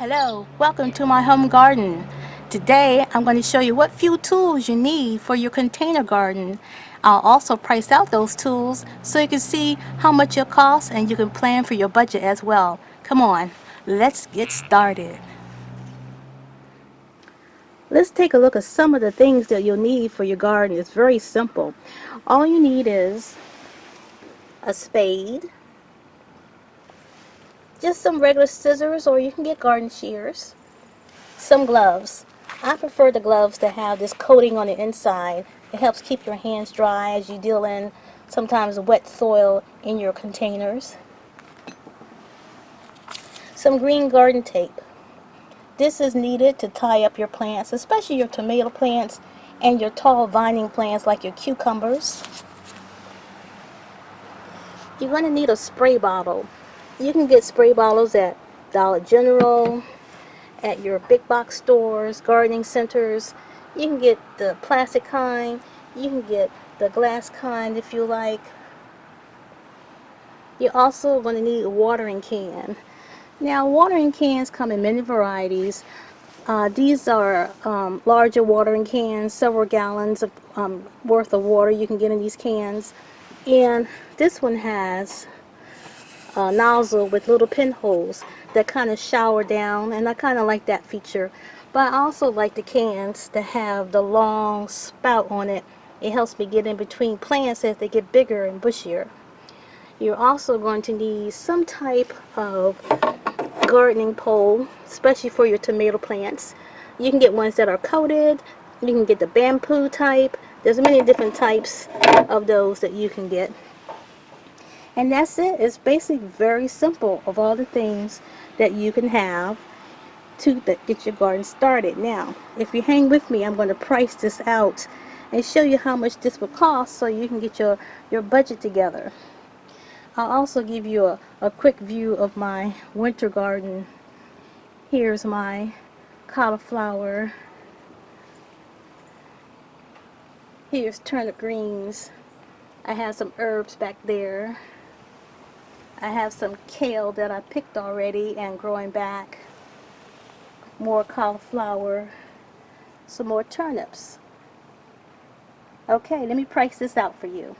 Hello, welcome to my home garden. Today I'm going to show you what few tools you need for your container garden. I'll also price out those tools so you can see how much it costs and you can plan for your budget as well. Come on, let's get started. Let's take a look at some of the things that you'll need for your garden. It's very simple. All you need is a spade, just some regular scissors, or you can get garden shears, some gloves. I prefer the gloves to have this coating on the inside. It helps keep your hands dry as you deal in sometimes wet soil in your containers. Some green garden tape. This is needed to tie up your plants, especially your tomato plants and your tall vining plants like your cucumbers. You're going to need a spray bottle. You can get spray bottles at Dollar General, at your big box stores, gardening centers. You can get the plastic kind, you can get the glass kind if you like. You're also going to need a watering can. Now, watering cans come in many varieties. These are larger watering cans, several gallons of, worth of water you can get in these cans. And this one has a nozzle with little pinholes that kind of shower down, and I kind of like that feature. But I also like the cans that have the long spout on it. It helps me get in between plants as they get bigger and bushier. You're also going to need some type of gardening pole, especially for your tomato plants. You can get ones that are coated. You can get the bamboo type. There's many different types of those that you can get. And that's it. It's basically very simple of all the things that you can have to get your garden started. Now, if you hang with me, I'm going to price this out and show you how much this will cost so you can get your budget together. I'll also give you a quick view of my winter garden. Here's my cauliflower. Here's turnip greens. I have some herbs back there. I have some kale that I picked already and growing back. More cauliflower. Some more turnips. Okay, let me price this out for you.